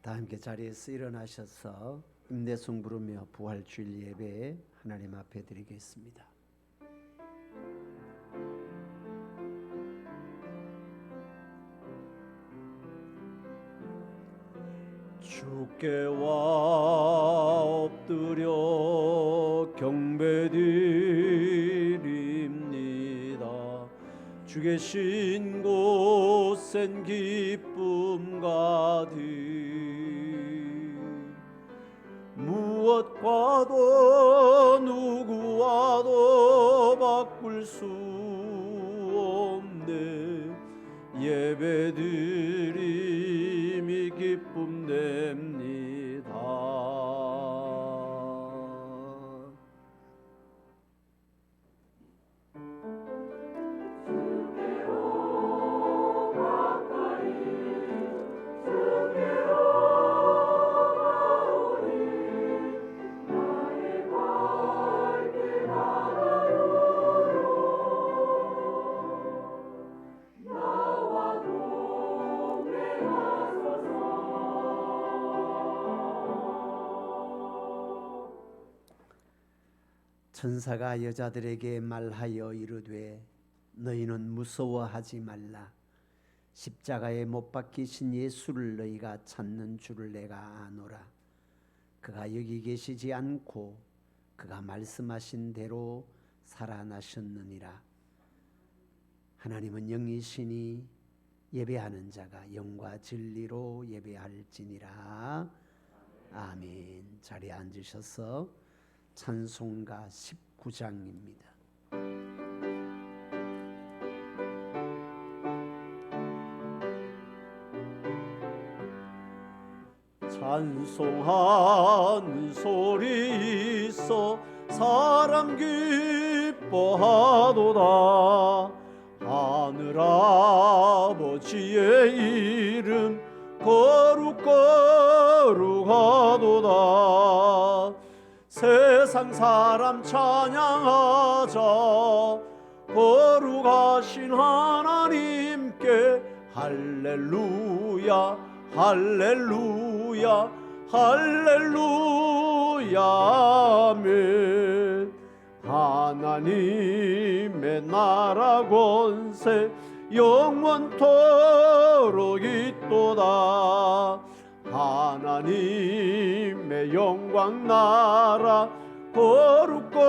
다 함께 자리에서 일어나셔서 임대송 부르며 부활주일 예배 하나님 앞에 드리겠습니다. 주께 와 엎드려 경배드립니다. 주 계신 곳엔 기쁨 가득 무엇과도 누구와도 바꿀 수 없네 예배드림이 기쁨 냅니다. 천사가 여자들에게 말하여 이르되 너희는 무서워하지 말라. 십자가에 못 박히신 예수를 너희가 찾는 줄을 내가 아노라. 그가 여기 계시지 않고 그가 말씀하신 대로 살아나셨느니라. 하나님은 영이시니 예배하는 자가 영과 진리로 예배할지니라. 아멘. 자리에 앉으셔서 찬송가 19장입니다. 찬송하는 소리 있어 사람 기뻐하도다. 하늘아버지의 이름 거룩거룩하도다. 세상 사람 찬양하자. 거룩하신 하나님께 할렐루야 할렐루야 할렐루야 아멘. 하나님의 나라 권세 영원토록 있도다. 하나님의 영광 나라 거룩거룩하도다.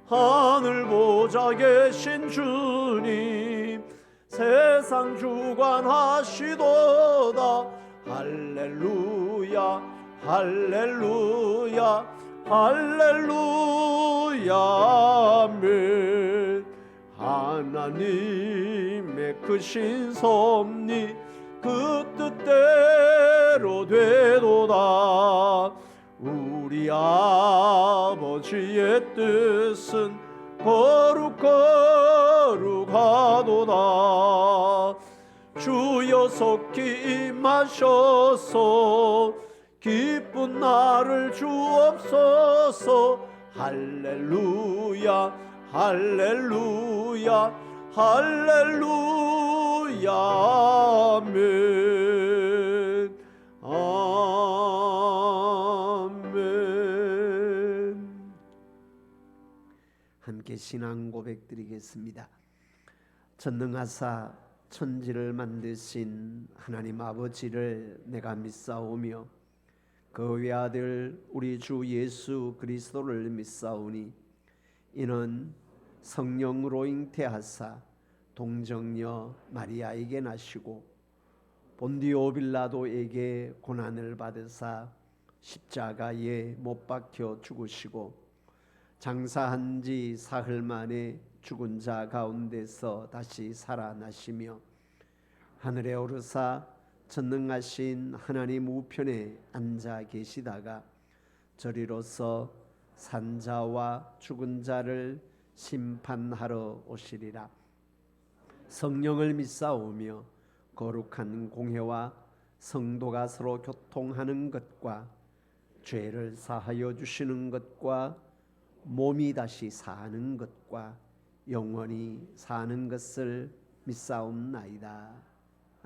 하늘 보좌 계신 주님 세상 주관하시도다. 할렐루야 할렐루야 할렐루야 아멘. 하나님의 크신 섭리 그 뜻대로 되도다. 우리 아버지의 뜻은 거룩거룩하도다. 주여 속히 임하셔서 기쁜 날을 주옵소서. 할렐루야 할렐루야 할렐루야 아멘. 아멘. 함께 신앙 고백 드리겠습니다. 전능하사 천지를 만드신 하나님 아버지를 내가 믿사오며 그 외아들 우리 주 예수 그리스도를 믿사오니 이는 성령으로 잉태하사 동정녀 마리아에게 나시고 본디오 빌라도에게 고난을 받으사 십자가에 못 박혀 죽으시고 장사한 지 사흘 만에 죽은 자 가운데서 다시 살아나시며 하늘에 오르사 전능하신 하나님 우편에 앉아 계시다가 저리로서 산자와 죽은 자를 심판하러 오시리라. 성령을 믿사오며 거룩한 공회와 성도가 서로 교통하는 것과 죄를 사하여 주시는 것과 몸이 다시 사는 것과 영원히 사는 것을 믿사옵나이다.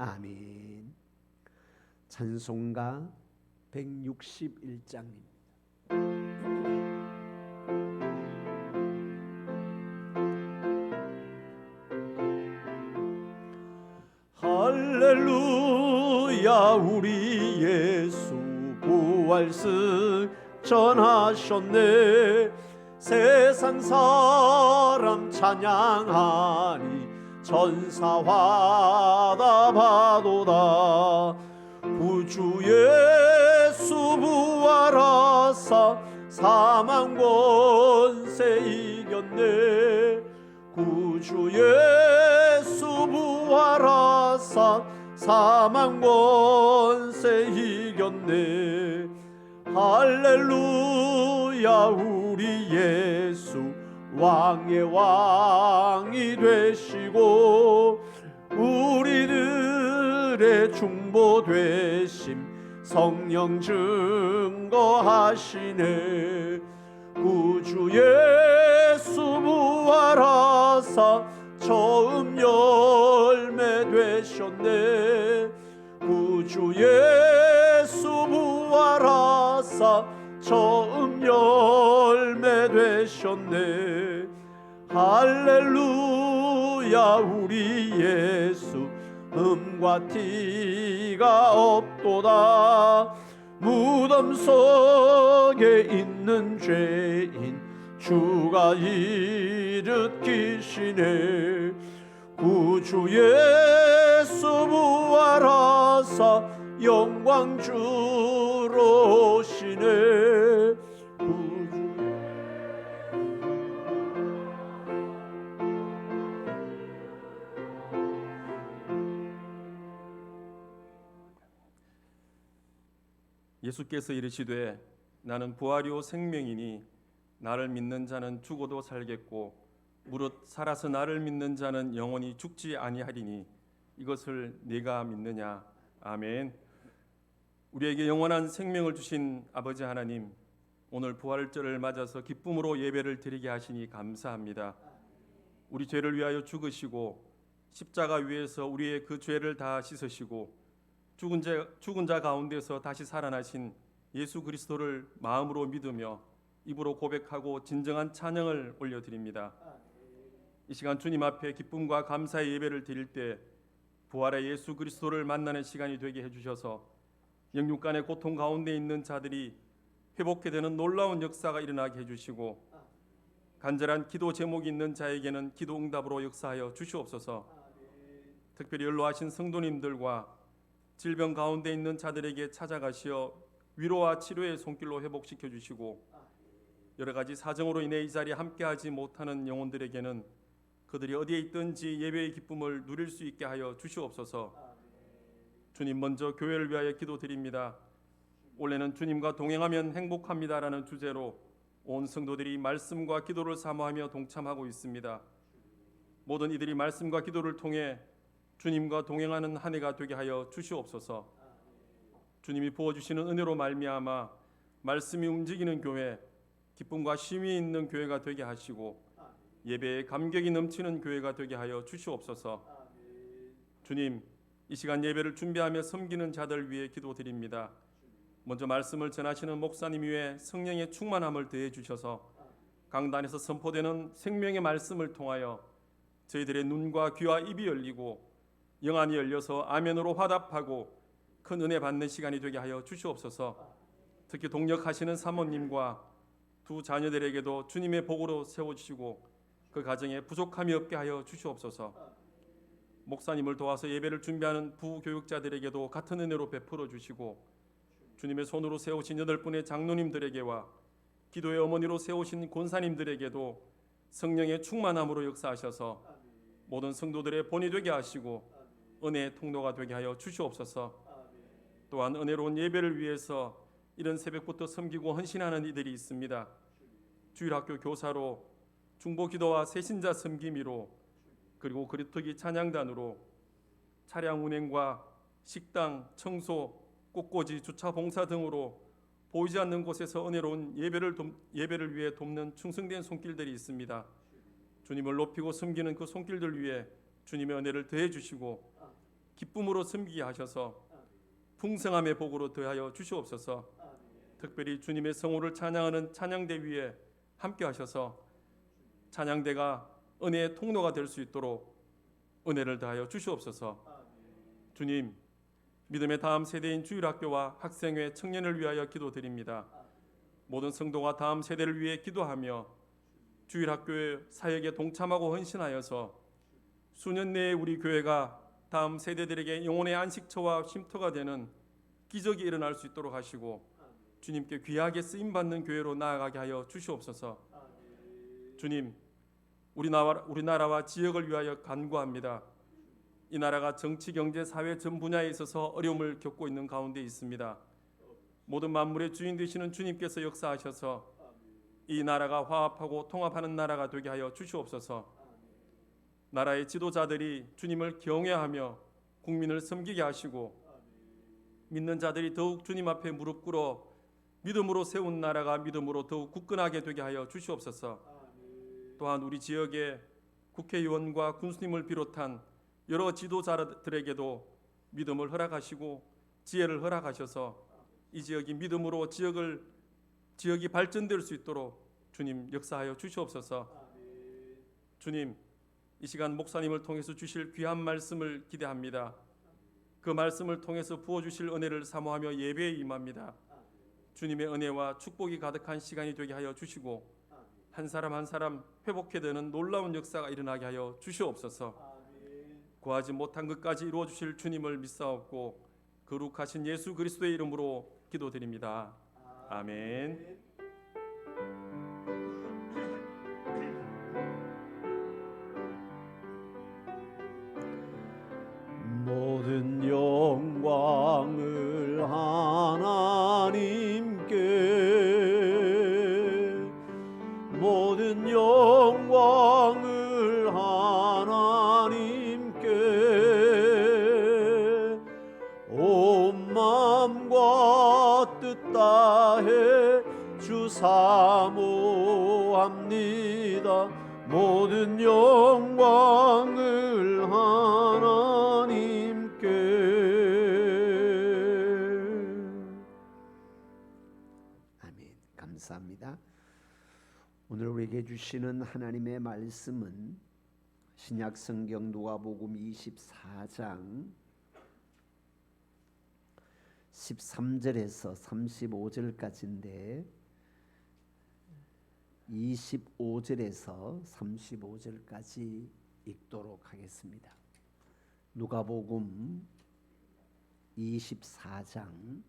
아멘. 찬송가 161장입니다. 할렐루야 우리 예수 부활승 전하셨네. 세상 사람 찬양하니 천사화다 봐도다. 구주 예수 부활하사 사망 권세 이겼네. 구주 예수 부활하사 사망 권세 이겼네. 할렐루야 우리 예수 왕의 왕이 되시고 우리들의 중보 되심 성령 증거하시네. 구주 예수 부활하사 처음 열매 되셨네. 구주 예수 부활하사 처음 열매 되셨네. 할렐루야 우리 예수 흠과 티가 없도다. 무덤 속에 있는 죄인 주가 일으키시네. 구주 예수 부활하사 영광 주로 오시네. 예수께서 이르시되 나는 부활이요 생명이니 나를 믿는 자는 죽어도 살겠고 무릇 살아서 나를 믿는 자는 영원히 죽지 아니하리니 이것을 네가 믿느냐. 아멘. 우리에게 영원한 생명을 주신 아버지 하나님, 오늘 부활절을 맞아서 기쁨으로 예배를 드리게 하시니 감사합니다. 우리 죄를 위하여 죽으시고 십자가 위에서 우리의 그 죄를 다 씻으시고 죽은 자 가운데서 다시 살아나신 예수 그리스도를 마음으로 믿으며 입으로 고백하고 진정한 찬양을 올려드립니다. 이 시간 주님 앞에 기쁨과 감사의 예배를 드릴 때 부활의 예수 그리스도를 만나는 시간이 되게 해주셔서 영육간의 고통 가운데 있는 자들이 회복해 되는 놀라운 역사가 일어나게 해주시고 간절한 기도 제목이 있는 자에게는 기도 응답으로 역사하여 주시옵소서. 특별히 연로하신 성도님들과 질병 가운데 있는 자들에게 찾아가시어 위로와 치료의 손길로 회복시켜 주시고 여러 가지 사정으로 인해 이 자리에 함께하지 못하는 영혼들에게는 그들이 어디에 있든지 예배의 기쁨을 누릴 수 있게 하여 주시옵소서. 주님, 먼저 교회를 위하여 기도드립니다. 올해는 주님과 동행하면 행복합니다라는 주제로 온 성도들이 말씀과 기도를 사모하며 동참하고 있습니다. 모든 이들이 말씀과 기도를 통해 주님과 동행하는 한 해가 되게 하여 주시옵소서. 주님이 부어주시는 은혜로 말미암아 말씀이 움직이는 교회, 기쁨과 쉼이 있는 교회가 되게 하시고 예배에 감격이 넘치는 교회가 되게 하여 주시옵소서. 주님, 이 시간 예배를 준비하며 섬기는 자들 위해 기도드립니다. 먼저 말씀을 전하시는 목사님 위에 성령의 충만함을 더해 주셔서 강단에서 선포되는 생명의 말씀을 통하여 저희들의 눈과 귀와 입이 열리고 영안이 열려서 아멘으로 화답하고 큰 은혜 받는 시간이 되게 하여 주시옵소서. 특히 동역하시는 사모님과 두 자녀들에게도 주님의 복으로 세워주시고 그 가정에 부족함이 없게 하여 주시옵소서. 목사님을 도와서 예배를 준비하는 부교육자들에게도 같은 은혜로 베풀어 주시고 주님의 손으로 세우신 8분의 장로님들에게와 기도의 어머니로 세우신 권사님들에게도 성령의 충만함으로 역사하셔서 모든 성도들의 본이 되게 하시고 은혜의 통로가 되게 하여 주시옵소서. 또한 은혜로운 예배를 위해서 이른 새벽부터 섬기고 헌신하는 이들이 있습니다. 주일학교 교사로, 중보기도와 새신자 섬김이로, 그리고 그리터기 찬양단으로 차량 운행과 식당, 청소, 꽃꽂이, 주차 봉사 등으로 보이지 않는 곳에서 은혜로운 예배를 위해 돕는 충성된 손길들이 있습니다. 주님을 높이고 섬기는 그 손길들 위해 주님의 은혜를 더해 주시고 기쁨으로 섬기게 하셔서 풍성함의 복으로 더하여 주시옵소서. 특별히 주님의 성호를 찬양하는 찬양대 위에 함께 하셔서 찬양대가 은혜의 통로가 될 수 있도록 은혜를 더하여 주시옵소서. 주님, 믿음의 다음 세대인 주일학교와 학생회 청년을 위하여 기도드립니다. 모든 성도가 다음 세대를 위해 기도하며 주일학교의 사역에 동참하고 헌신하여서 수년 내에 우리 교회가 다음 세대들에게 영혼의 안식처와 쉼터가 되는 기적이 일어날 수 있도록 하시고 주님께 귀하게 쓰임받는 교회로 나아가게 하여 주시옵소서. 주님, 우리나라와 지역을 위하여 간구합니다. 이 나라가 정치, 경제, 사회 전 분야에 있어서 어려움을 겪고 있는 가운데 있습니다. 모든 만물의 주인 되시는 주님께서 역사하셔서 이 나라가 화합하고 통합하는 나라가 되게 하여 주시옵소서. 나라의 지도자들이 주님을 경외하며 국민을 섬기게 하시고 믿는 자들이 더욱 주님 앞에 무릎 꿇어 믿음으로 세운 나라가 믿음으로 더욱 굳건하게 되게 하여 주시옵소서. 또한 우리 지역의 국회의원과 군수님을 비롯한 여러 지도자들에게도 믿음을 허락하시고 지혜를 허락하셔서 이 지역이 믿음으로 지역이 발전될 수 있도록 주님 역사하여 주시옵소서. 주님, 이 시간 목사님을 통해서 주실 귀한 말씀을 기대합니다. 그 말씀을 통해서 부어주실 은혜를 사모하며 예배에 임합니다. 주님의 은혜와 축복이 가득한 시간이 되게 하여 주시고 한 사람 한 사람 회복해 되는 놀라운 역사가 일어나게 하여 주시옵소서. 구하지 못한 것까지 이루어 주실 주님을 믿사옵고 거룩하신 예수 그리스도의 이름으로 기도드립니다. 아멘. 모든 영광을 하나님께, 모든 영광을 하나님께, 온 마음과 뜻 다해 주 사모합니다. 모든 영광을 하나님께. 아멘. 감사합니다. 오늘 우리에게 주시는 하나님의 말씀은 신약 성경 누가복음 24장 13절에서 35절까지인데 25절에서 35절까지 읽도록 하겠습니다. 누가복음 24장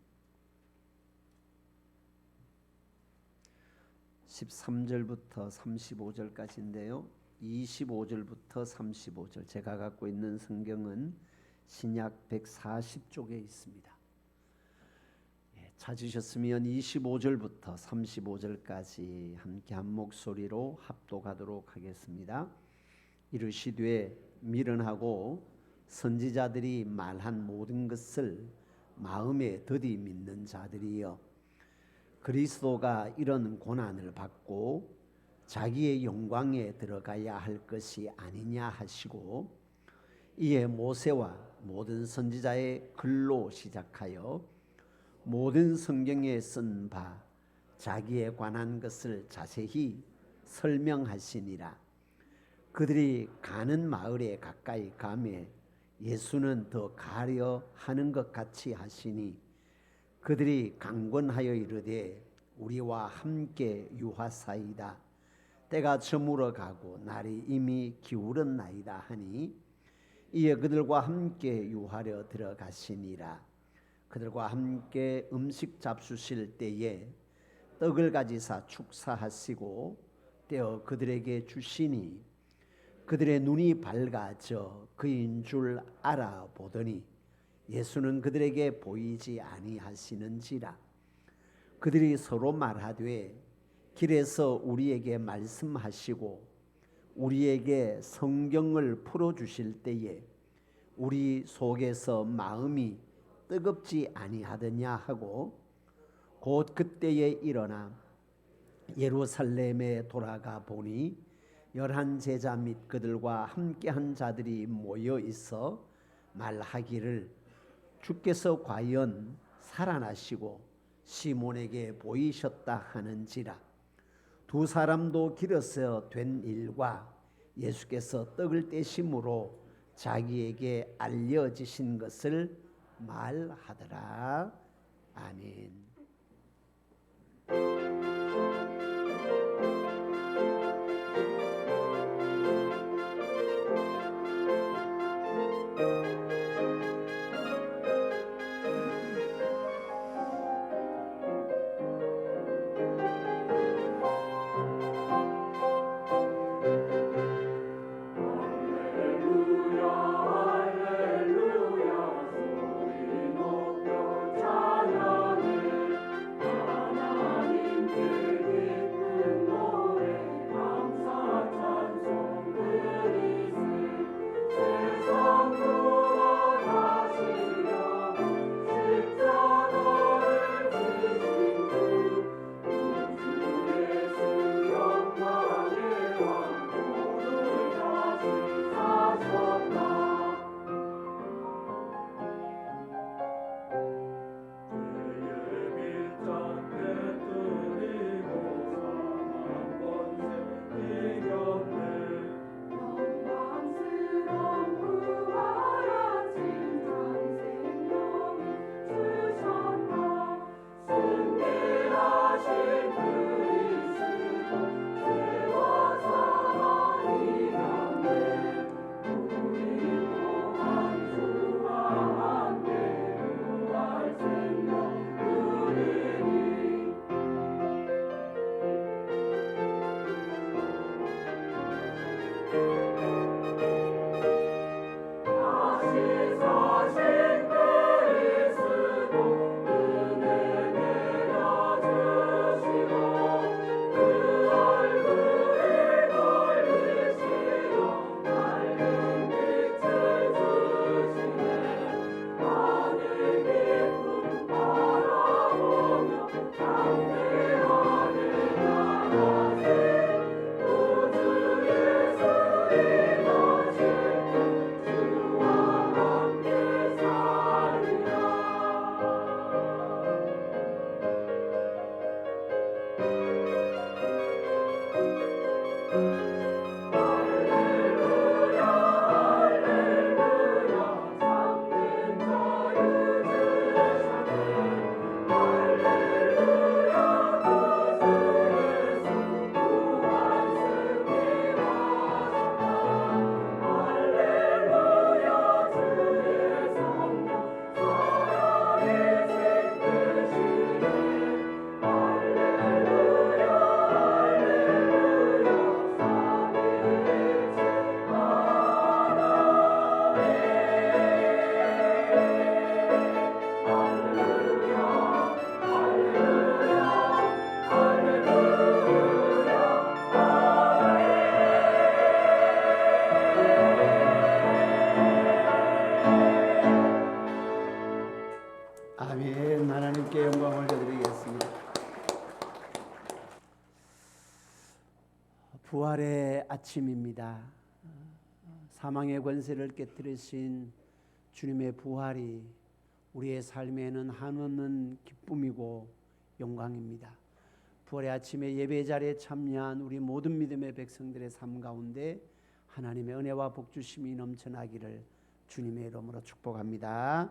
13절부터 35절까지인데요. 25절부터 35절, 제가 갖고 있는 성경은 신약 140쪽에 있습니다. 찾으셨으면 25절부터 35절까지 함께 한 목소리로 합독하도록 하겠습니다. 이르시되 미련하고 선지자들이 말한 모든 것을 마음에 더디 믿는 자들이여, 그리스도가 이런 고난을 받고 자기의 영광에 들어가야 할 것이 아니냐 하시고, 이에 모세와 모든 선지자의 글로 시작하여 모든 성경에 쓴 바 자기에 관한 것을 자세히 설명하시니라. 그들이 가는 마을에 가까이 가매 예수는 더 가려 하는 것 같이 하시니, 그들이 강권하여 이르되 우리와 함께 유하사이다. 때가 저물어 가고 날이 이미 기울었나이다 하니, 이에 그들과 함께 유하려 들어가시니라. 그들과 함께 음식 잡수실 때에 떡을 가지사 축사하시고 떼어 그들에게 주시니, 그들의 눈이 밝아져 그인 줄 알아보더니 예수는 그들에게 보이지 아니하시는지라. 그들이 서로 말하되 길에서 우리에게 말씀하시고 우리에게 성경을 풀어주실 때에 우리 속에서 마음이 뜨겁지 아니하더냐 하고, 곧 그때에 일어나 예루살렘에 돌아가 보니 11 제자 및 그들과 함께한 자들이 모여 있어 말하기를 주께서 과연 살아나시고 시몬에게 보이셨다 하는지라. 두 사람도 길에서 된 일과 예수께서 떡을 떼심으로 자기에게 알려지신 것을 말하더라. 아멘. 아멘. 하나님께 영광을 드리겠습니다. 부활의 아침입니다. 사망의 권세를 깨뜨리신 주님의 부활이 우리의 삶에는 한없는 기쁨이고 영광입니다. 부활의 아침에 예배 자리에 참여한 우리 모든 믿음의 백성들의 삶 가운데 하나님의 은혜와 복주심이 넘쳐나기를 주님의 이름으로 축복합니다.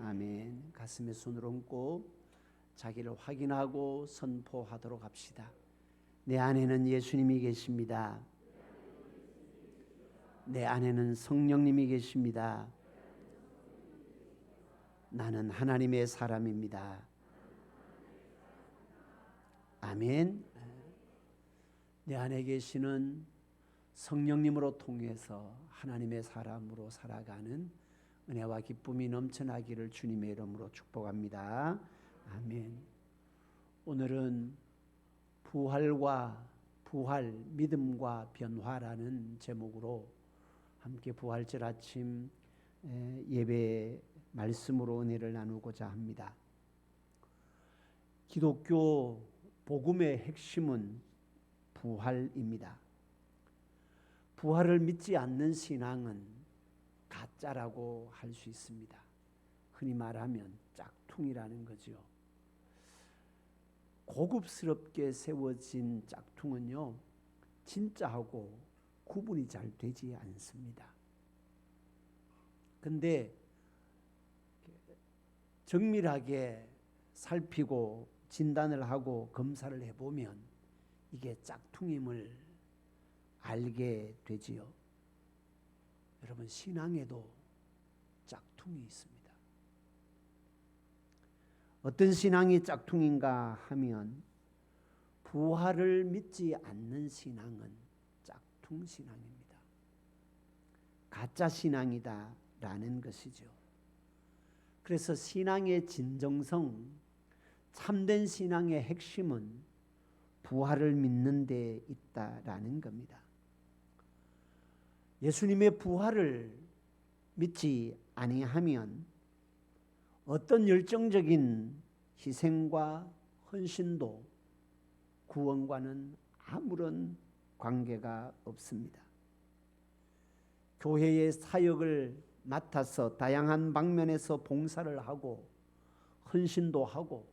아멘. 가슴에 손을 얹고 자기를 확인하고 선포하도록 합시다. 내 안에는 예수님이 계십니다. 내 안에는 성령님이 계십니다. 나는 하나님의 사람입니다. 아멘. 내 안에 계시는 성령님으로 통해서 하나님의 사람으로 살아가는 은혜와 기쁨이 넘쳐나기를 주님의 이름으로 축복합니다. 아멘. 오늘은 부활, 믿음과 변화라는 제목으로 함께 부활절 아침 예배 말씀으로 은혜를 나누고자 합니다. 기독교 복음의 핵심은 부활입니다. 부활을 믿지 않는 신앙은 가짜라고 할 수 있습니다. 흔히 말하면 짝퉁이라는 거죠. 고급스럽게 세워진 짝퉁은요, 진짜하고 구분이 잘 되지 않습니다. 근데 정밀하게 살피고 진단을 하고 검사를 해보면 이게 짝퉁임을 알게 되지요. 여러분, 신앙에도 짝퉁이 있습니다. 어떤 신앙이 짝퉁인가 하면 부활을 믿지 않는 신앙은 짝퉁 신앙입니다. 가짜 신앙이다 라는 것이죠. 그래서 신앙의 진정성, 참된 신앙의 핵심은 부활을 믿는 데 있다라는 겁니다. 예수님의 부활을 믿지 아니하면 어떤 열정적인 희생과 헌신도 구원과는 아무런 관계가 없습니다. 교회의 사역을 맡아서 다양한 방면에서 봉사를 하고 헌신도 하고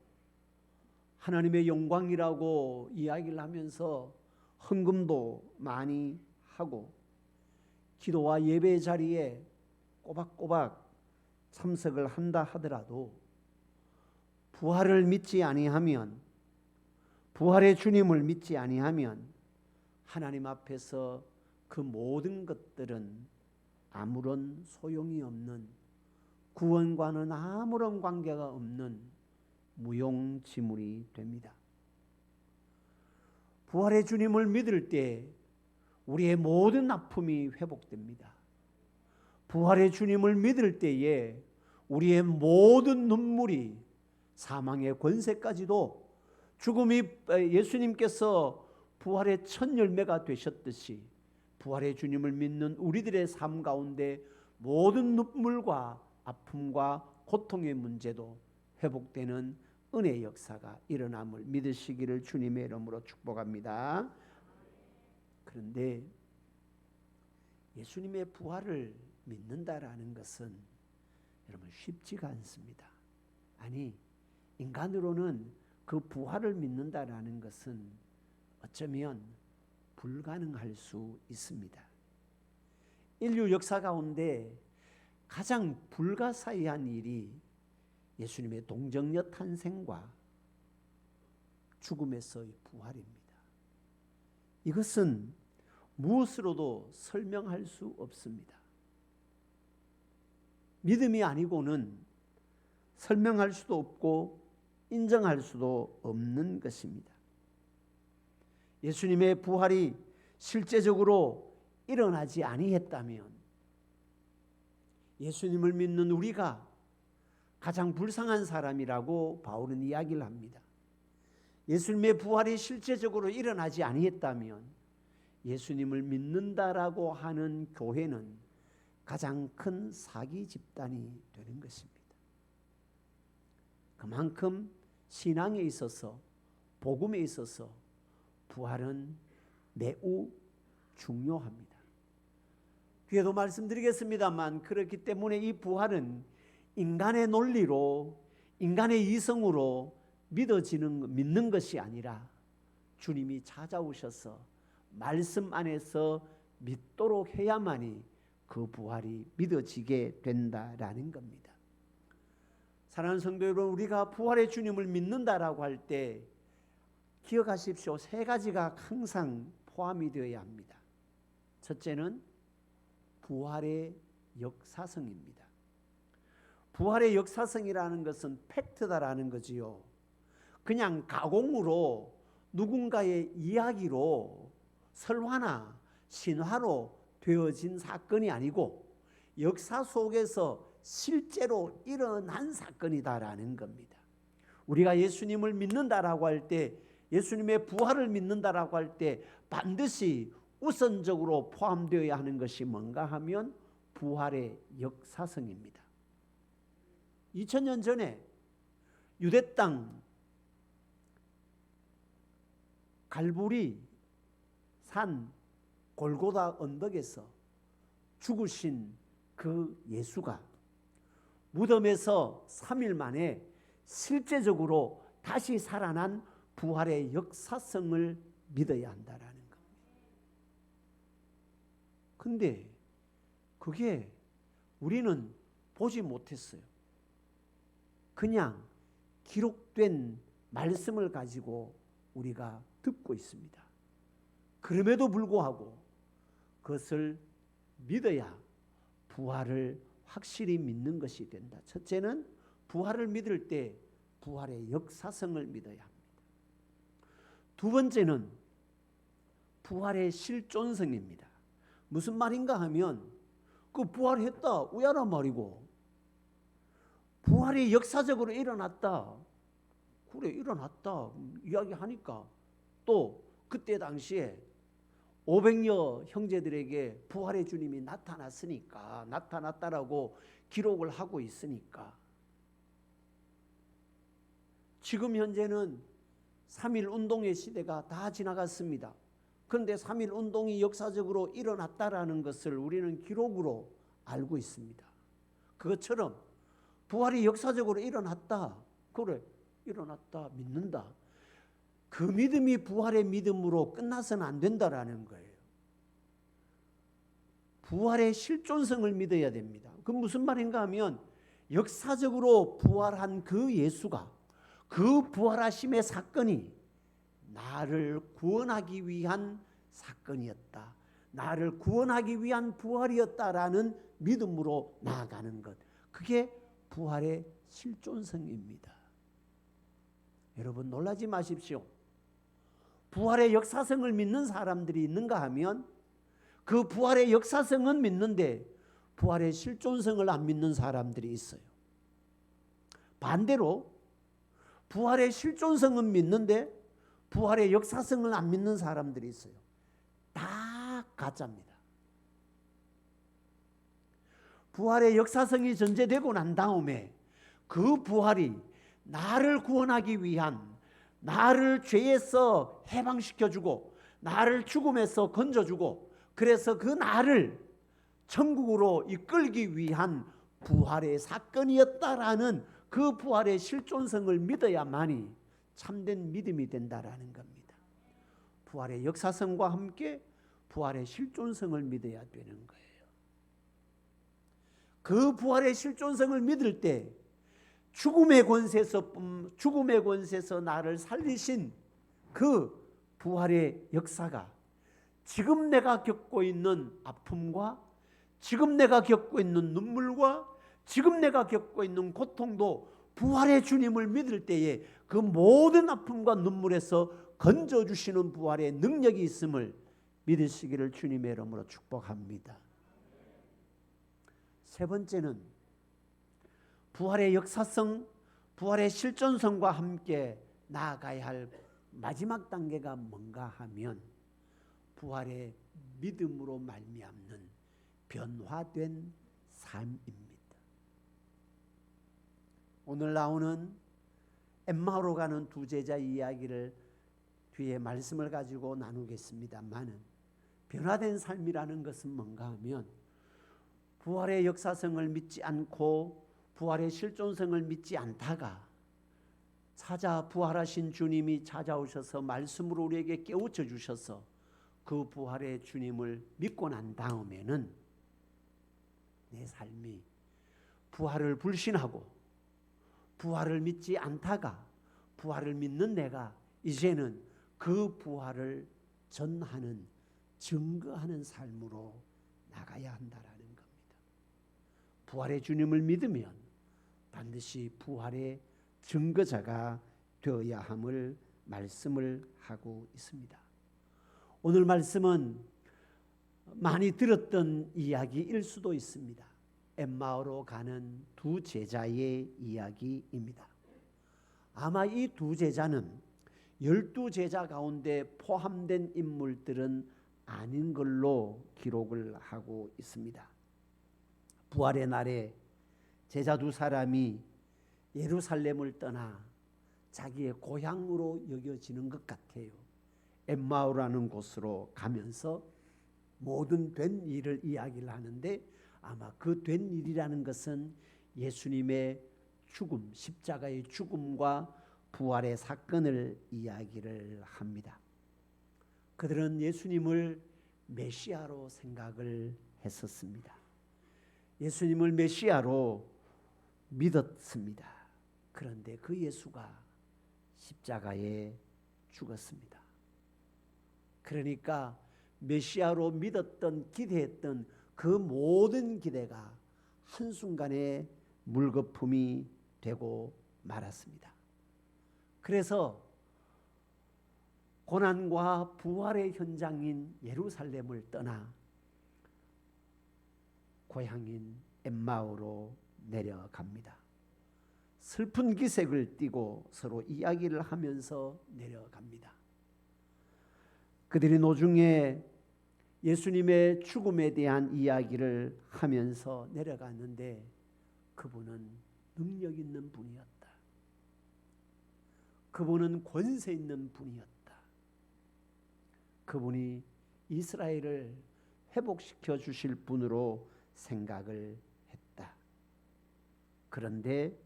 하나님의 영광이라고 이야기를 하면서 헌금도 많이 하고 기도와 예배 자리에 꼬박꼬박 참석을 한다 하더라도 부활을 믿지 아니하면, 부활의 주님을 믿지 아니하면 하나님 앞에서 그 모든 것들은 아무런 소용이 없는, 구원과는 아무런 관계가 없는 무용지물이 됩니다. 부활의 주님을 믿을 때 우리의 모든 아픔이 회복됩니다. 부활의 주님을 믿을 때에 우리의 모든 눈물이, 사망의 권세까지도, 죽음이 예수님께서 부활의 첫 열매가 되셨듯이 부활의 주님을 믿는 우리들의 삶 가운데 모든 눈물과 아픔과 고통의 문제도 회복되는 은혜의 역사가 일어남을 믿으시기를 주님의 이름으로 축복합니다. 그런데 예수님의 부활을 믿는다라는 것은 여러분 쉽지가 않습니다. 아니, 인간으로는 그 부활을 믿는다라는 것은 어쩌면 불가능할 수 있습니다. 인류 역사 가운데 가장 불가사의한 일이 예수님의 동정녀 탄생과 죽음에서의 부활입니다. 이것은 무엇으로도 설명할 수 없습니다. 믿음이 아니고는 설명할 수도 없고 인정할 수도 없는 것입니다. 예수님의 부활이 실제적으로 일어나지 아니했다면 예수님을 믿는 우리가 가장 불쌍한 사람이라고 바울은 이야기를 합니다. 예수님의 부활이 실제적으로 일어나지 아니했다면 예수님을 믿는다라고 하는 교회는 가장 큰 사기 집단이 되는 것입니다. 그만큼 신앙에 있어서, 복음에 있어서 부활은 매우 중요합니다. 뒤에도 말씀드리겠습니다만, 그렇기 때문에 이 부활은 인간의 논리로, 인간의 이성으로 믿는 것이 아니라 주님이 찾아오셔서 말씀 안에서 믿도록 해야만이 그 부활이 믿어지게 된다라는 겁니다. 사랑하는 성도 여러분, 우리가 부활의 주님을 믿는다라고 할 때 기억하십시오. 세 가지가 항상 포함이 되어야 합니다. 첫째는 부활의 역사성입니다. 부활의 역사성이라는 것은 팩트다라는 거지요. 그냥 가공으로 누군가의 이야기로, 설화나 신화로 되어진 사건이 아니고 역사 속에서 실제로 일어난 사건이다라는 겁니다. 우리가 예수님을 믿는다라고 할 때, 예수님의 부활을 믿는다라고 할 때 반드시 우선적으로 포함되어야 하는 것이 뭔가 하면 부활의 역사성입니다. 2000년 전에 유대 땅 갈보리 산 골고다 언덕에서 죽으신 그 예수가 무덤에서 3일 만에 실제적으로 다시 살아난 부활의 역사성을 믿어야 한다라는 겁니다. 근데 그게 우리는 보지 못했어요. 그냥 기록된 말씀을 가지고 우리가 듣고 있습니다. 그럼에도 불구하고 그것을 믿어야 부활을 확실히 믿는 것이 된다. 첫째는 부활을 믿을 때 부활의 역사성을 믿어야 합니다. 두 번째는 부활의 실존성입니다. 무슨 말인가 하면 그 부활했다 우야란 말이고, 부활이 역사적으로 일어났다, 그래 일어났다 이야기하니까 또 그때 당시에 500여 형제들에게 부활의 주님이 나타났으니까, 나타났다라고 기록을 하고 있으니까, 지금 현재는 3.1 운동의 시대가 다 지나갔습니다. 그런데 3.1 운동이 역사적으로 일어났다라는 것을 우리는 기록으로 알고 있습니다. 그것처럼 부활이 역사적으로 일어났다, 그래 일어났다 믿는다, 그 믿음이 부활의 믿음으로 끝나서는 안 된다라는 거예요. 부활의 실존성을 믿어야 됩니다. 그 무슨 말인가 하면 역사적으로 부활한 그 예수가, 그 부활하심의 사건이 나를 구원하기 위한 사건이었다, 나를 구원하기 위한 부활이었다라는 믿음으로 나아가는 것, 그게 부활의 실존성입니다. 여러분 놀라지 마십시오. 부활의 역사성을 믿는 사람들이 있는가 하면 그 부활의 역사성은 믿는데 부활의 실존성을 안 믿는 사람들이 있어요. 반대로 부활의 실존성은 믿는데 부활의 역사성을 안 믿는 사람들이 있어요. 다 가짜입니다. 부활의 역사성이 전제되고 난 다음에 그 부활이 나를 구원하기 위한, 나를 죄에서 해방시켜주고 나를 죽음에서 건져주고, 그래서 그 나를 천국으로 이끌기 위한 부활의 사건이었다라는 그 부활의 실존성을 믿어야만이 참된 믿음이 된다라는 겁니다. 부활의 역사성과 함께 부활의 실존성을 믿어야 되는 거예요. 그 부활의 실존성을 믿을 때 죽음의 권세에서 나를 살리신 그 부활의 역사가 지금 내가 겪고 있는 아픔과 지금 내가 겪고 있는 눈물과 지금 내가 겪고 있는 고통도 부활의 주님을 믿을 때에 그 모든 아픔과 눈물에서 건져주시는 부활의 능력이 있음을 믿으시기를 주님의 이름으로 축복합니다. 세 번째는 부활의 역사성, 부활의 실존성과 함께 나아가야 할 마지막 단계가 뭔가 하면 부활의 믿음으로 말미암는 변화된 삶입니다. 오늘 나오는 엠마오로 가는 두 제자 이야기를 뒤에 말씀을 가지고 나누겠습니다만은, 변화된 삶이라는 것은 뭔가 하면 부활의 역사성을 믿지 않고 부활의 실존성을 믿지 않다가 부활하신 주님이 찾아오셔서 말씀으로 우리에게 깨우쳐 주셔서 그 부활의 주님을 믿고 난 다음에는 내 삶이 부활을 불신하고 부활을 믿지 않다가 부활을 믿는 내가 이제는 그 부활을 전하는, 증거하는 삶으로 나가야 한다라는 겁니다. 부활의 주님을 믿으면 반드시 부활의 증거자가 되어야 함을 말씀을 하고 있습니다. 오늘 말씀은 많이 들었던 이야기일 수도 있습니다. 엠마오로 가는 두 제자의 이야기입니다. 아마 이 두 제자는 12제자 가운데 포함된 인물들은 아닌 걸로 기록을 하고 있습니다. 부활의 날에 제자 두 사람이 예루살렘을 떠나 자기의 고향으로 여겨지는 것 같아요. 엠마오라는 곳으로 가면서 모든 된 일을 이야기를 하는데 아마 그 된 일이라는 것은 예수님의 죽음, 십자가의 죽음과 부활의 사건을 이야기를 합니다. 그들은 예수님을 메시아로 생각을 했었습니다. 예수님을 메시아로 믿었습니다. 그런데 그 예수가 십자가에 죽었습니다. 그러니까 메시아로 믿었던, 기대했던 그 모든 기대가 한순간에 물거품이 되고 말았습니다. 그래서 고난과 부활의 현장인 예루살렘을 떠나 고향인 엠마오로 내려갑니다. 슬픈 기색을 띠고 서로 이야기를 하면서 내려갑니다. 그들이 노중에 예수님의 죽음에 대한 이야기를 하면서 내려갔는데 그분은 능력 있는 분이었다. 그분은 권세 있는 분이었다. 그분이 이스라엘을 회복시켜 주실 분으로 생각을 했다. 그런데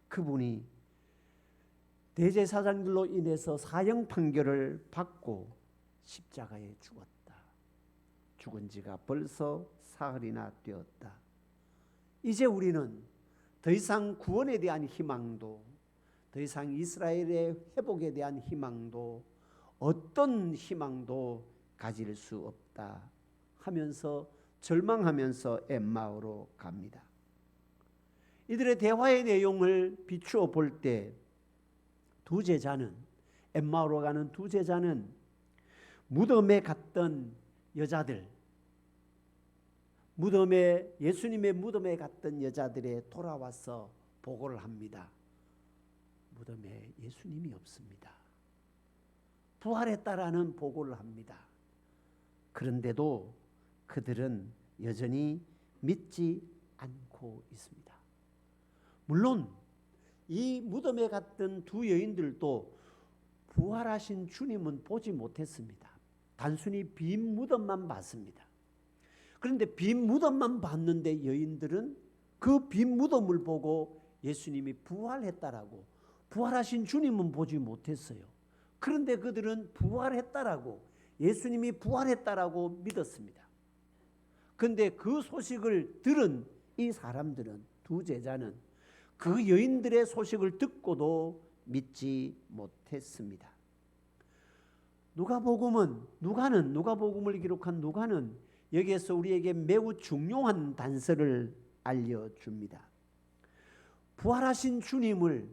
그분이 대제사장들로 인해서 사형 판결을 받고 십자가에 죽었다. 죽은 지가 벌써 사흘이나 되었다. 이제 우리는 더 이상 구원에 대한 희망도, 더 이상 이스라엘의 회복에 대한 희망도, 어떤 희망도 가질 수 없다 하면서 절망하면서 엠마오로 갑니다. 이들의 대화의 내용을 비추어 볼 때 두 제자는, 엠마오로 가는 두 제자는 무덤에 갔던 여자들, 예수님의 무덤에 갔던 여자들에 돌아와서 보고를 합니다. 무덤에 예수님이 없습니다. 부활했다라는 보고를 합니다. 그런데도 그들은 여전히 믿지 않고 있습니다. 물론 이 무덤에 갔던 두 여인들도 부활하신 주님은 보지 못했습니다. 단순히 빈 무덤만 봤습니다. 그런데 빈 무덤만 봤는데 여인들은 그 빈 무덤을 보고 예수님이 부활했다라고, 부활하신 주님은 보지 못했어요. 그런데 그들은 부활했다라고, 예수님이 부활했다라고 믿었습니다. 그런데 그 소식을 들은 이 사람들은, 두 제자는 그 여인들의 소식을 듣고도 믿지 못했습니다. 누가복음을 기록한 누가는 여기에서 우리에게 매우 중요한 단서를 알려줍니다. 부활하신 주님을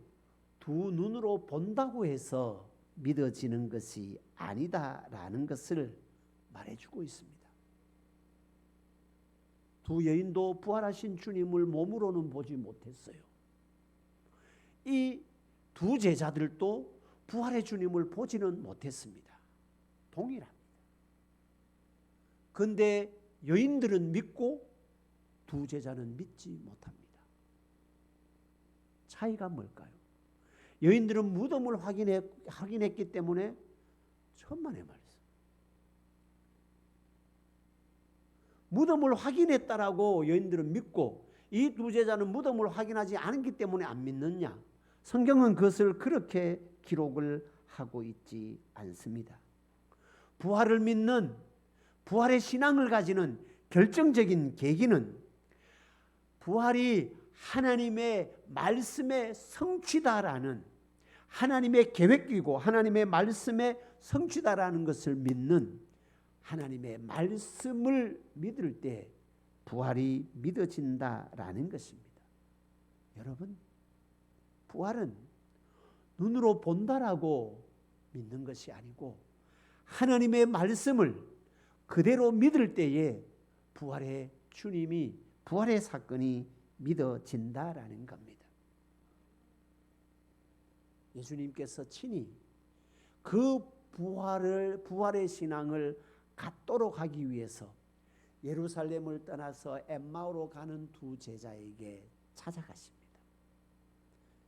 두 눈으로 본다고 해서 믿어지는 것이 아니다라는 것을 말해주고 있습니다. 두 여인도 부활하신 주님을 몸으로는 보지 못했어요. 이 두 제자들도 부활의 주님을 보지는 못했습니다. 동일합니다. 그런데 여인들은 믿고 두 제자는 믿지 못합니다. 차이가 뭘까요? 여인들은 무덤을 확인했기 때문에 천만의 말씀. 무덤을 확인했다라고 여인들은 믿고 이 두 제자는 무덤을 확인하지 않았기 때문에 안 믿느냐? 성경은 그것을 그렇게 기록을 하고 있지 않습니다. 부활을 믿는, 부활의 신앙을 가지는 결정적인 계기는 부활이 하나님의 말씀의 성취다라는, 하나님의 계획이고 하나님의 말씀의 성취다라는 것을 믿는, 하나님의 말씀을 믿을 때 부활이 믿어진다라는 것입니다. 여러분, 부활은 눈으로 본다라고 믿는 것이 아니고 하나님의 말씀을 그대로 믿을 때에 부활의 주님이, 부활의 사건이 믿어진다라는 겁니다. 예수님께서 친히 그 부활의 신앙을 갖도록 하기 위해서 예루살렘을 떠나서 엠마오로 가는 두 제자에게 찾아가십니다.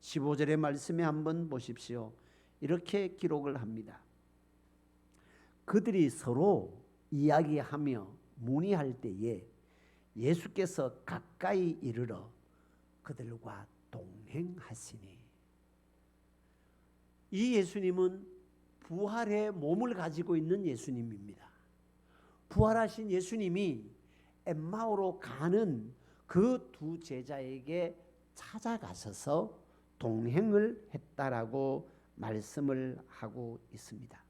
15절의 말씀에 한번 보십시오. 이렇게 기록을 합니다. 그들이 서로 이야기하며 문의할 때에 예수께서 가까이 이르러 그들과 동행하시니. 이 예수님은 부활의 몸을 가지고 있는 예수님입니다. 부활하신 예수님이 엠마오로 가는 그 두 제자에게 찾아가셔서 동행을 했다라고 말씀을 하고 있습니다.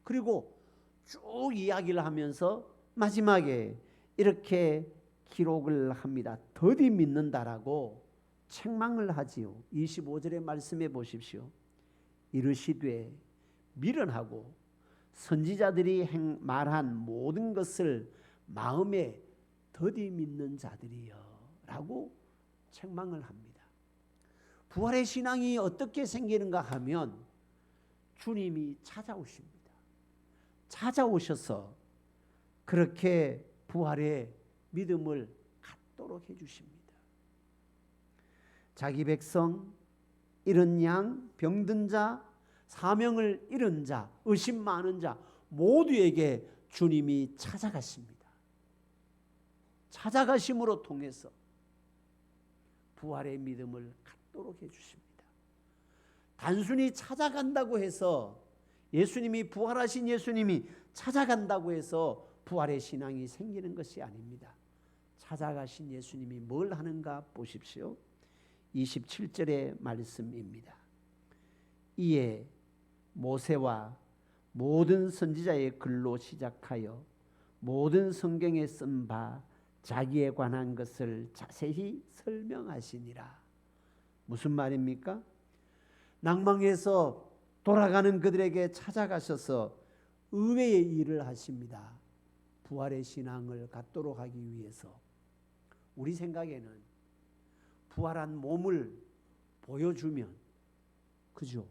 그리고 쭉 이야기를 하면서 마지막에 이렇게 기록을 합니다. 더디 믿는다라고 책망을 하지요. 25절의 말씀해 보십시오. 이르시되 미련하고 선지자들이 말한 모든 것을 마음에 더디 믿는 자들이여 라고 책망을 합니다. 부활의 신앙이 어떻게 생기는가 하면 주님이 찾아오십니다. 찾아오셔서 그렇게 부활의 믿음을 갖도록 해주십니다. 자기 백성, 잃은 양, 병든 자, 사명을 잃은 자, 의심 많은 자 모두에게 주님이 찾아가십니다. 찾아가심으로 통해서 부활의 믿음을 갖도록 해주십니다. 단순히 찾아간다고 해서 예수님이 부활하신 예수님이 찾아간다고 해서 부활의 신앙이 생기는 것이 아닙니다. 찾아가신 예수님이 뭘 하는가 보십시오. 27절의 말씀입니다. 이에 모세와 모든 선지자의 글로 시작하여 모든 성경에 쓴 바 자기에 관한 것을 자세히 설명하시니라. 무슨 말입니까? 낭망해서 돌아가는 그들에게 찾아가셔서 의외의 일을 하십니다. 부활의 신앙을 갖도록 하기 위해서. 우리 생각에는 부활한 몸을 보여주면, 그죠?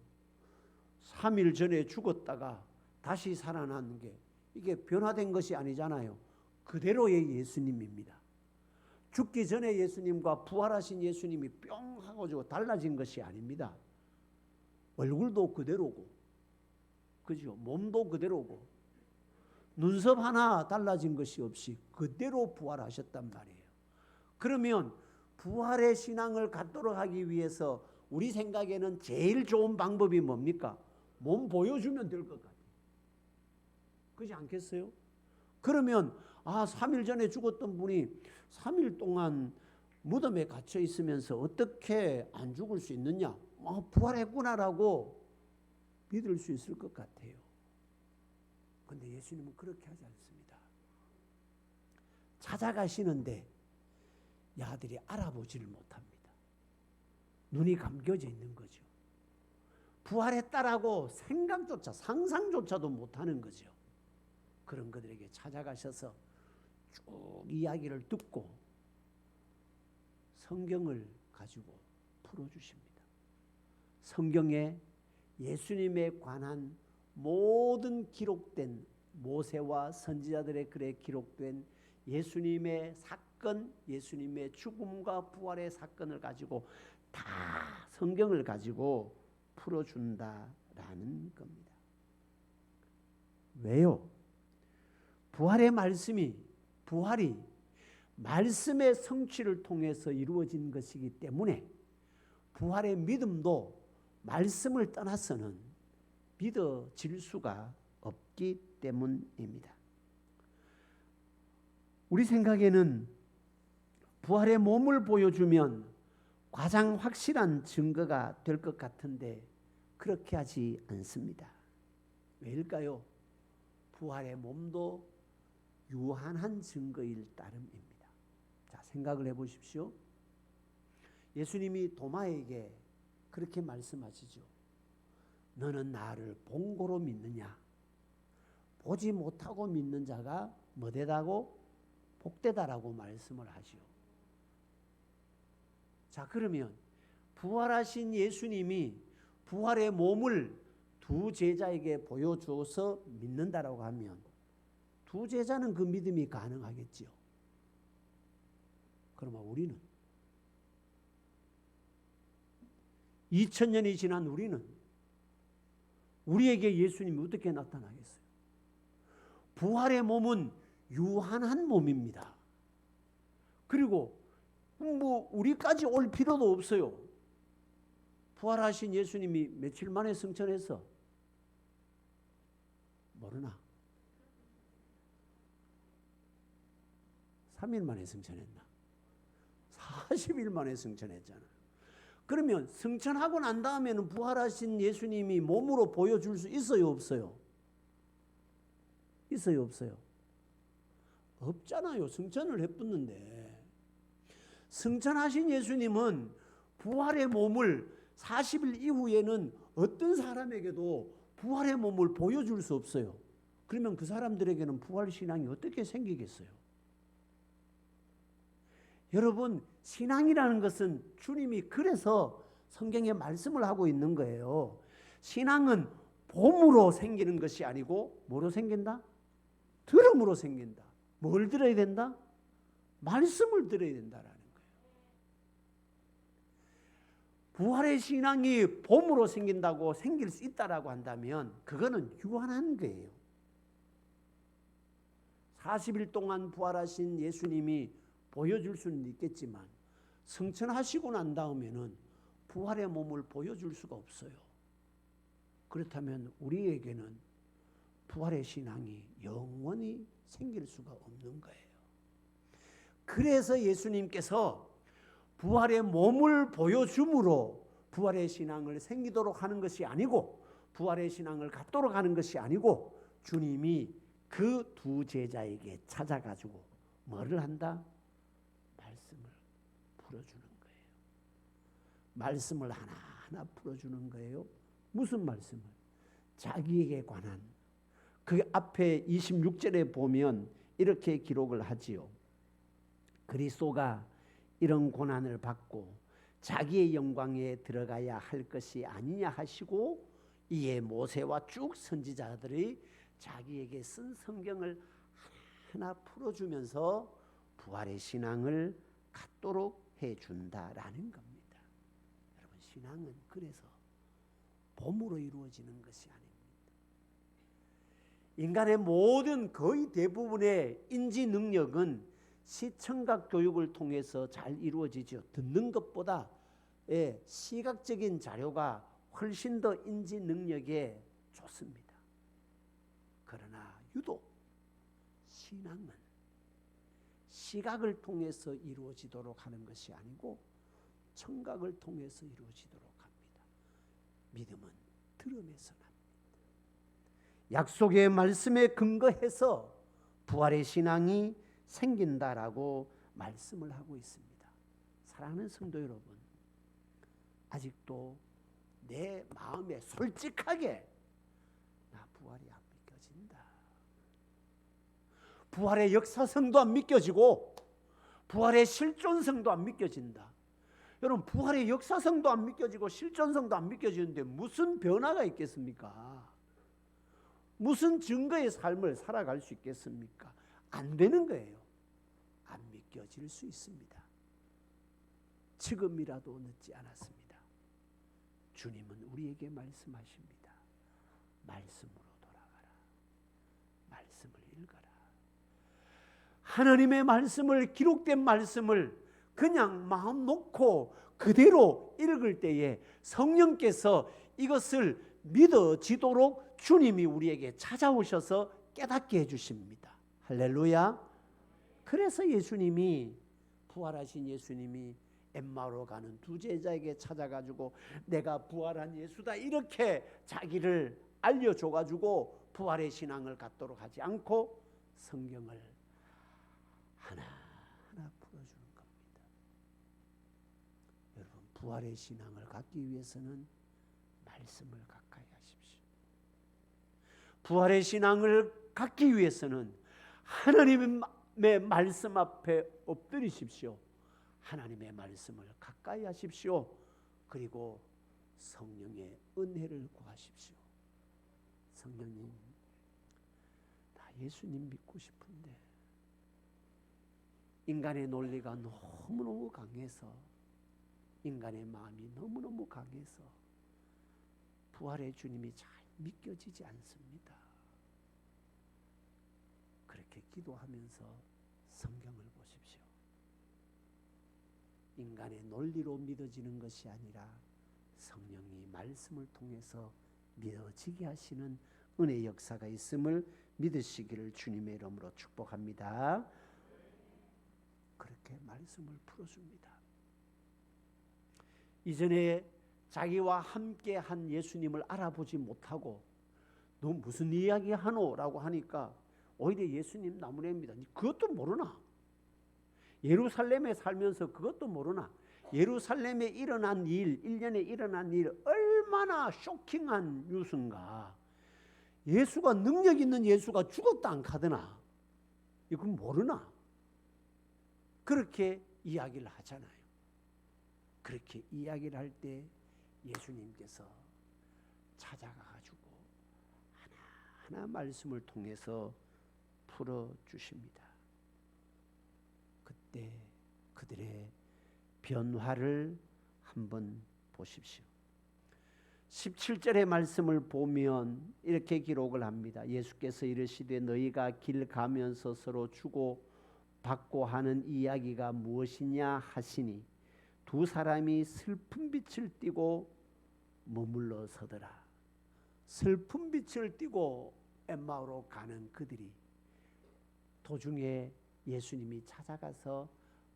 3일 전에 죽었다가 다시 살아나는 게 이게 변화된 것이 아니잖아요. 그대로의 예수님입니다. 죽기 전에 예수님과 부활하신 예수님이 뿅 하고 달라진 것이 아닙니다. 얼굴도 그대로고, 그죠? 몸도 그대로고, 눈썹 하나 달라진 것이 없이 그대로 부활하셨단 말이에요. 그러면 부활의 신앙을 갖도록 하기 위해서 우리 생각에는 제일 좋은 방법이 뭡니까? 몸 보여주면 될 것 같아요. 그렇지 않겠어요? 그러면 3일 전에 죽었던 분이 3일 동안 무덤에 갇혀 있으면서 어떻게 안 죽을 수 있느냐? 부활했구나라고 믿을 수 있을 것 같아요. 그런데 예수님은 그렇게 하지 않습니다. 찾아가시는데 야들이 알아보지를 못합니다. 눈이 감겨져 있는 거죠. 부활했다라고 생각조차 상상조차도 못하는 거죠. 그런 그들에게 찾아가셔서 쭉 이야기를 듣고 성경을 가지고 풀어주십니다. 성경에 예수님에 관한 모든 기록된 모세와 선지자들의 글에 기록된 예수님의 사건, 예수님의 죽음과 부활의 사건을 가지고 다 성경을 가지고 풀어준다라는 겁니다. 왜요? 부활의 말씀이, 부활이 말씀의 성취를 통해서 이루어진 것이기 때문에 부활의 믿음도 말씀을 떠나서는 믿어질 수가 없기 때문입니다. 우리 생각에는 부활의 몸을 보여주면 가장 확실한 증거가 될 것 같은데 그렇게 하지 않습니다. 왜일까요? 부활의 몸도 유한한 증거일 따름입니다. 자, 생각을 해보십시오. 예수님이 도마에게 그렇게 말씀하시죠. 너는 나를 본고로 믿느냐? 보지 못하고 믿는 자가 뭐되다고? 복되다라고 말씀을 하시오. 자, 그러면 부활하신 예수님이 부활의 몸을 두 제자에게 보여줘서 믿는다라고 하면 두 제자는 그 믿음이 가능하겠지요. 그러면 우리는 2000년이 지난 우리는 우리에게 예수님이 어떻게 나타나겠어요? 부활의 몸은 유한한 몸입니다. 그리고 뭐 우리까지 올 필요도 없어요. 부활하신 예수님이 며칠 만에 승천했어? 모르나? 3일 만에 승천했나? 40일 만에 승천했잖아. 그러면 승천하고 난 다음에는 부활하신 예수님이 몸으로 보여줄 수 있어요, 없어요? 있어요, 없어요? 없잖아요. 승천을 해봤는데. 승천하신 예수님은 부활의 몸을 40일 이후에는 어떤 사람에게도 부활의 몸을 보여줄 수 없어요. 그러면 그 사람들에게는 부활 신앙이 어떻게 생기겠어요? 여러분, 신앙이라는 것은 주님이 그래서 성경에 말씀을 하고 있는 거예요. 신앙은 봄으로 생기는 것이 아니고 뭐로 생긴다? 들음으로 생긴다. 뭘 들어야 된다? 말씀을 들어야 된다라는 거예요. 부활의 신앙이 봄으로 생긴다고 생길 수 있다라고 한다면 그거는 유한한 거예요. 40일 동안 부활하신 예수님이 보여줄 수는 있겠지만 승천하시고 난 다음에는 부활의 몸을 보여줄 수가 없어요. 그렇다면 우리에게는 부활의 신앙이 영원히 생길 수가 없는 거예요. 그래서 예수님께서 부활의 몸을 보여줌으로 부활의 신앙을 생기도록 하는 것이 아니고 부활의 신앙을 갖도록 하는 것이 아니고 주님이 그 두 제자에게 찾아가지고 뭐를 한다? 말씀을 풀어주는 거예요. 말씀을 하나하나 풀어주는 거예요. 무슨 말씀을? 자기에게 관한. 그 앞에 26절에 보면 이렇게 기록을 하지요. 그리스도가 이런 고난을 받고 자기의 영광에 들어가야 할 것이 아니냐 하시고 이에 모세와 쭉 선지자들이 자기에게 쓴 성경을 하나 풀어주면서 부활의 신앙을 갖도록 해준다라는 겁니다. 여러분, 신앙은 그래서 봄으로 이루어지는 것이 아닙니다. 인간의 모든 거의 대부분의 인지 능력은 시청각 교육을 통해서 잘 이루어지죠. 듣는 것보다 시각적인 자료가 훨씬 더 인지 능력에 좋습니다. 그러나 유독 신앙은 시각을 통해서 이루어지도록 하는 것이 아니고 청각을 통해서 이루어지도록 합니다. 믿음은 들음에서 납니다. 약속의 말씀에 근거해서 부활의 신앙이 생긴다라고 말씀을 하고 있습니다. 사랑하는 성도 여러분, 아직도 내 마음에 솔직하게 나 부활이 안 믿겨진다. 부활의 역사성도 안 믿겨지고 부활의 실존성도 안 믿겨진다. 여러분, 부활의 역사성도 안 믿겨지고 실존성도 안 믿겨지는데 무슨 변화가 있겠습니까? 무슨 증거의 삶을 살아갈 수 있겠습니까? 안 되는 거예요. 안 믿겨질 수 있습니다. 지금이라도 늦지 않았습니다. 주님은 우리에게 말씀하십니다. 말씀으로 돌아가라. 말씀을 읽어라. 하나님의 말씀을, 기록된 말씀을 그냥 마음 놓고 그대로 읽을 때에 성령께서 이것을 믿어지도록 주님이 우리에게 찾아오셔서 깨닫게 해주십니다. 할렐루야. 그래서 예수님이, 부활하신 예수님이 엠마오로 가는 두 제자에게 찾아가지고 내가 부활한 예수다 이렇게 자기를 알려줘가지고 부활의 신앙을 갖도록 하지 않고 성경을 하나하나 풀어주는 겁니다. 여러분, 부활의 신앙을 갖기 위해서는 말씀을 가까이 하십시오. 부활의 신앙을 갖기 위해서는 하나님의 말씀 앞에 엎드리십시오. 하나님의 말씀을 가까이 하십시오. 그리고 성령의 은혜를 구하십시오. 성령님, 나 예수님 믿고 싶은데 인간의 논리가 너무너무 강해서, 인간의 마음이 너무너무 강해서 부활의 주님이 잘 믿겨지지 않습니다. 그렇게 기도하면서 성경을 보십시오. 인간의 논리로 믿어지는 것이 아니라 성령이 말씀을 통해서 믿어지게 하시는 은혜의 역사가 있음을 믿으시기를 주님의 이름으로 축복합니다. 그렇게 말씀을 풀어줍니다. 이전에 자기와 함께한 예수님을 알아보지 못하고 너 무슨 이야기 하노라고 하니까 오히려 예수님 나무래입니다. 그것도 모르나? 예루살렘에 살면서 그것도 모르나? 예루살렘에 일어난 일, 1년에 일어난 일 얼마나 쇼킹한 뉴스인가. 예수가 능력 있는 예수가 죽었다 안 가드나? 이건 모르나? 그렇게 이야기를 하잖아요. 그렇게 이야기를 할 때 예수님께서 찾아가가지고 하나하나 말씀을 통해서 풀어주십니다. 그때 그들의 변화를 한번 보십시오. 17절의 말씀을 보면 이렇게 기록을 합니다. 예수께서 이르시되 너희가 길 가면서 서로 주고 받고 하는 이야기가 무엇이냐 하시니 두 사람이 슬픈 빛을 띠고 머물러 서더라. 슬픈 빛을 띠고 엠마오로 가는 그들이 도중에 예수님이 찾아가서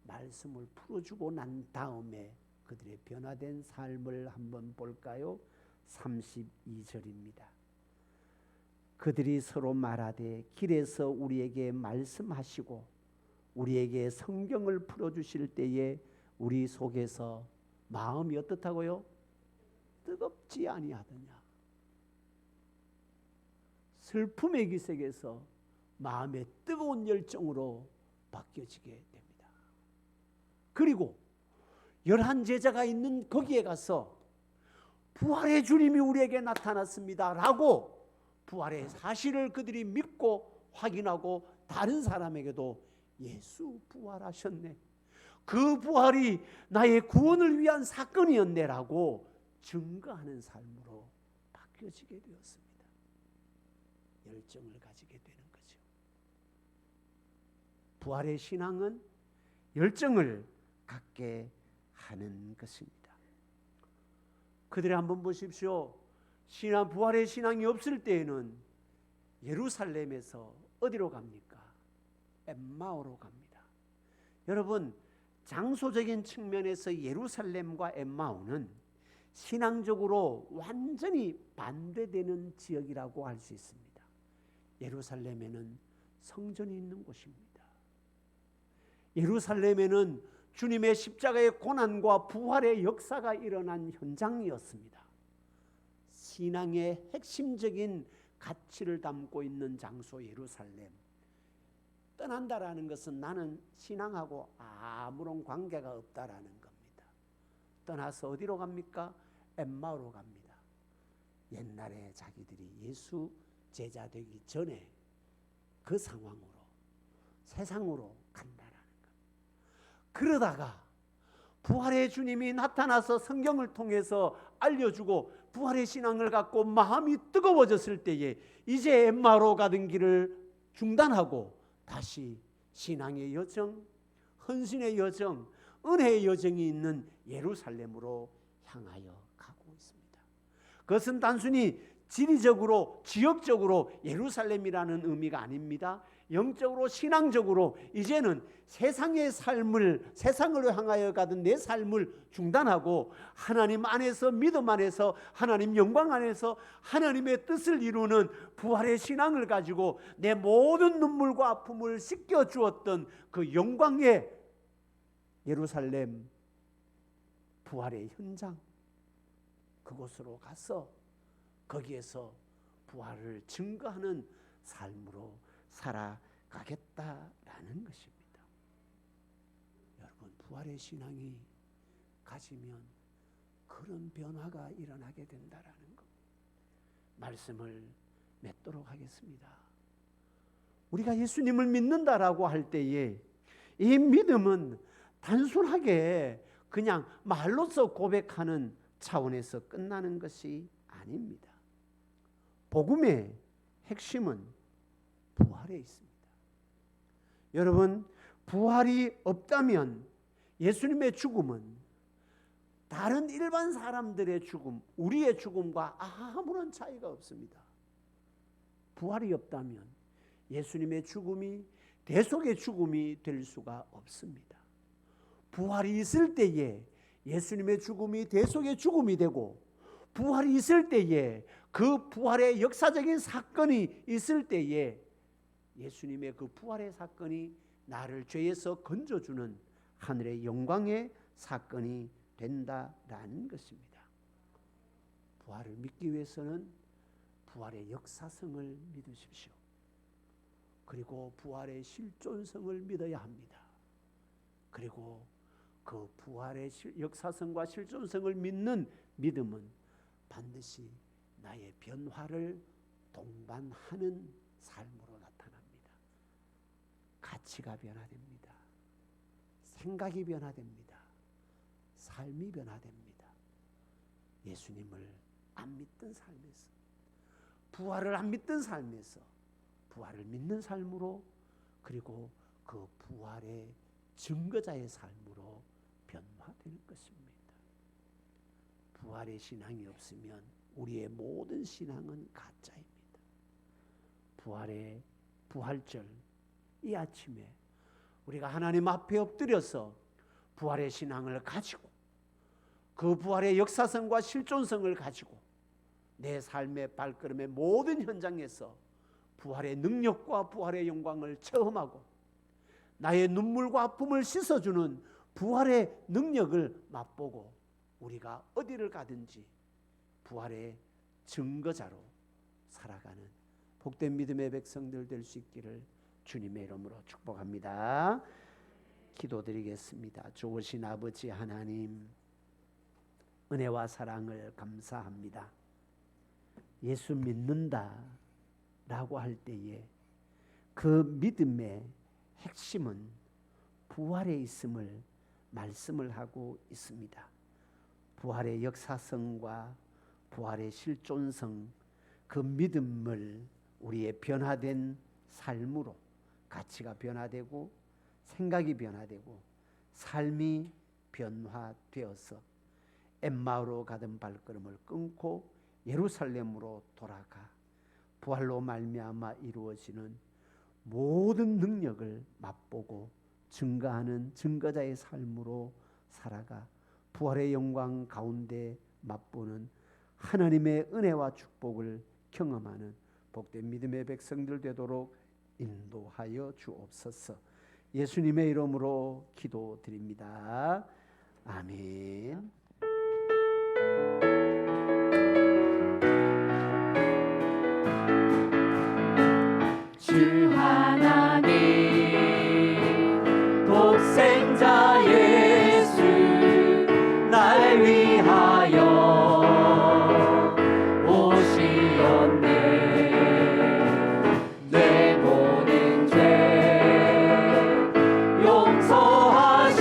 말씀을 풀어주고 난 다음에 그들의 변화된 삶을 한번 볼까요? 32절입니다. 그들이 서로 말하되 길에서 우리에게 말씀하시고 우리에게 성경을 풀어주실 때에 우리 속에서 마음이 어떻다고요? 뜨겁지 아니하더냐. 슬픔의 기색에서 마음의 뜨거운 열정으로 바뀌어지게 됩니다. 그리고 11 제자가 있는 거기에 가서 부활의 주님이 우리에게 나타났습니다 라고 부활의 사실을 그들이 믿고 확인하고 다른 사람에게도 예수 부활하셨네, 그 부활이 나의 구원을 위한 사건이었네 라고 증거하는 삶으로 바뀌어지게 되었습니다. 열정을 가지게 되는 거죠. 부활의 신앙은 열정을 갖게 하는 것입니다. 그들이 한번 보십시오. 부활의 신앙이 없을 때에는 예루살렘에서 어디로 갑니까? 엠마오로 갑니다. 여러분, 장소적인 측면에서 예루살렘과 엠마오는 신앙적으로 완전히 반대되는 지역이라고 할 수 있습니다. 예루살렘에는 성전이 있는 곳입니다. 예루살렘에는 주님의 십자가의 고난과 부활의 역사가 일어난 현장이었습니다. 신앙의 핵심적인 가치를 담고 있는 장소 예루살렘. 떠난다라는 것은 나는 신앙하고 아무런 관계가 없다라는 겁니다. 떠나서 어디로 갑니까? 엠마오로 갑니다. 옛날에 자기들이 예수 제자 되기 전에 그 상황으로, 세상으로 간다라는 겁니다. 그러다가 부활의 주님이 나타나서 성경을 통해서 알려주고 부활의 신앙을 갖고 마음이 뜨거워졌을 때에 이제 엠마오로 가던 길을 중단하고 다시 신앙의 여정, 헌신의 여정, 은혜의 여정이 있는 예루살렘으로 향하여 가고 있습니다. 그것은 단순히 지리적으로, 지역적으로 예루살렘이라는 의미가 아닙니다. 영적으로, 신앙적으로 이제는 세상의 삶을, 세상으로 향하여 가던 내 삶을 중단하고 하나님 안에서, 믿음 안에서, 하나님 영광 안에서 하나님의 뜻을 이루는 부활의 신앙을 가지고 내 모든 눈물과 아픔을 씻겨 주었던 그 영광의 예루살렘 부활의 현장, 그곳으로 가서 거기에서 부활을 증거하는 삶으로 살아가겠다라는 것입니다. 여러분, 부활의 신앙이 가지면 그런 변화가 일어나게 된다라는 것. 말씀을 맺도록 하겠습니다. 우리가 예수님을 믿는다라고 할 때에 이 믿음은 단순하게 그냥 말로서 고백하는 차원에서 끝나는 것이 아닙니다. 복음의 핵심은 부활에 있습니다. 여러분, 부활이 없다면 예수님의 죽음은 다른 일반 사람들의 죽음, 우리의 죽음과 아무런 차이가 없습니다. 부활이 없다면 예수님의 죽음이 대속의 죽음이 될 수가 없습니다. 부활이 있을 때에 예수님의 죽음이 대속의 죽음이 되고, 부활이 있을 때에 그 부활의 역사적인 사건이 있을 때에 예수님의 그 부활의 사건이 나를 죄에서 건져주는 하늘의 영광의 사건이 된다라는 것입니다. 부활을 믿기 위해서는 부활의 역사성을 믿으십시오. 그리고 부활의 실존성을 믿어야 합니다. 그리고 그 부활의 역사성과 실존성을 믿는 믿음은 반드시 나의 변화를 동반하는 삶으로 나타납니다. 가치가 변화됩니다. 생각이 변화됩니다. 삶이 변화됩니다. 예수님을 안 믿던 삶에서, 부활을 안 믿던 삶에서 부활을 믿는 삶으로, 그리고 그 부활의 증거자의 삶으로 변화되는 것입니다. 부활의 신앙이 없으면 우리의 모든 신앙은 가짜입니다. 부활의 부활절 이 아침에 우리가 하나님 앞에 엎드려서 부활의 신앙을 가지고, 그 부활의 역사성과 실존성을 가지고 내 삶의 발걸음의 모든 현장에서 부활의 능력과 부활의 영광을 체험하고, 나의 눈물과 아픔을 씻어주는 부활의 능력을 맛보고, 우리가 어디를 가든지 부활의 증거자로 살아가는 복된 믿음의 백성들 될 수 있기를 주님의 이름으로 축복합니다. 기도드리겠습니다. 좋으신 아버지 하나님, 은혜와 사랑을 감사합니다. 예수 믿는다 라고 할 때에 그 믿음의 핵심은 부활에 있음을 말씀을 하고 있습니다. 부활의 역사성과 부활의 실존성, 그 믿음을 우리의 변화된 삶으로, 가치가 변화되고 생각이 변화되고 삶이 변화되어서 엠마오로 가던 발걸음을 끊고 예루살렘으로 돌아가 부활로 말미암아 이루어지는 모든 능력을 맛보고 증거하는 증거자의 삶으로 살아가 부활의 영광 가운데 맛보는 하나님의 은혜와 축복을 경험하는 복된 믿음의 백성들 되도록 인도하여 주옵소서. 예수님의 이름으로 기도드립니다. 아멘. 주 하나님 독생자 예수 날 위하여 오시었네. 내 모든 죄 용서하시고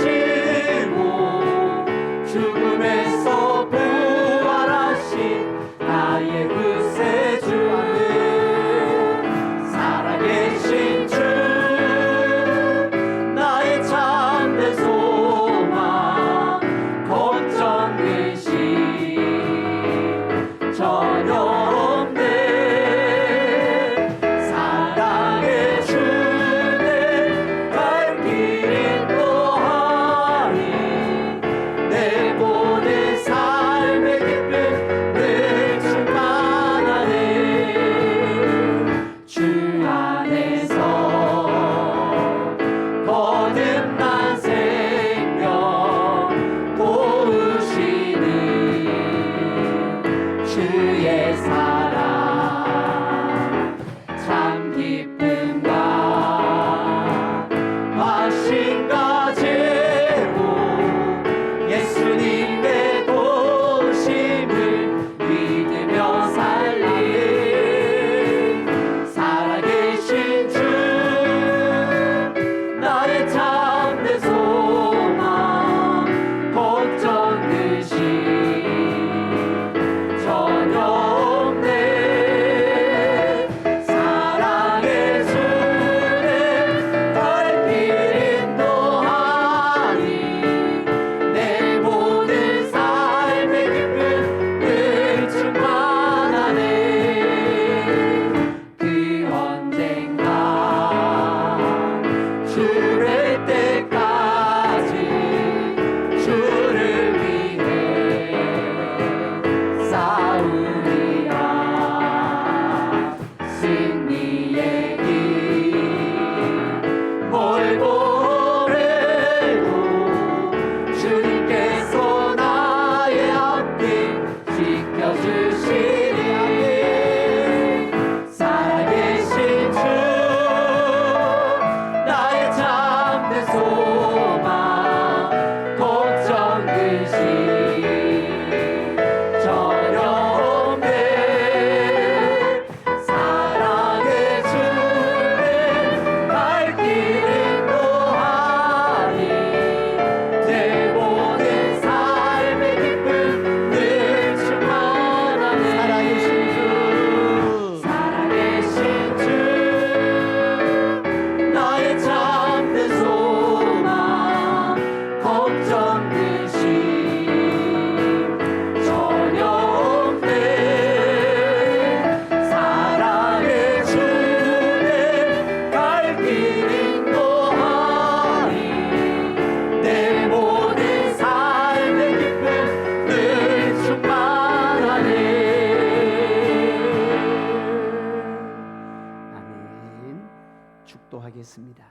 기도하겠습니다.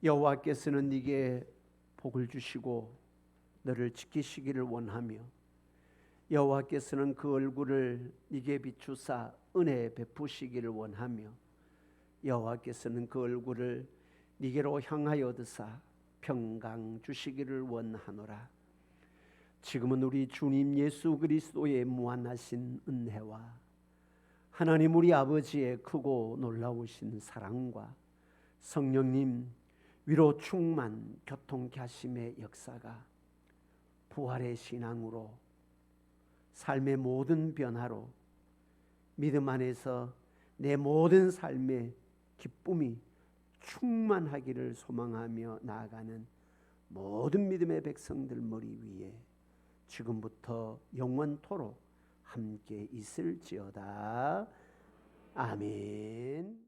여호와께서는 네게 복을 주시고 너를 지키시기를 원하며 여호와께서는 그 얼굴을 네게 비추사 은혜 베푸시기를 원하며 여호와께서는 그 얼굴을 네게로 향하여 드사 평강 주시기를 원하노라. 지금은 우리 주님 예수 그리스도의 무한하신 은혜와 하나님 우리 아버지의 크고 놀라우신 사랑과 성령님 위로 충만 교통케 하심의 역사가 부활의 신앙으로 삶의 모든 변화로 믿음 안에서 내 모든 삶의 기쁨이 충만하기를 소망하며 나아가는 모든 믿음의 백성들 머리 위에 지금부터 영원토록 함께 있을지어다. 아멘.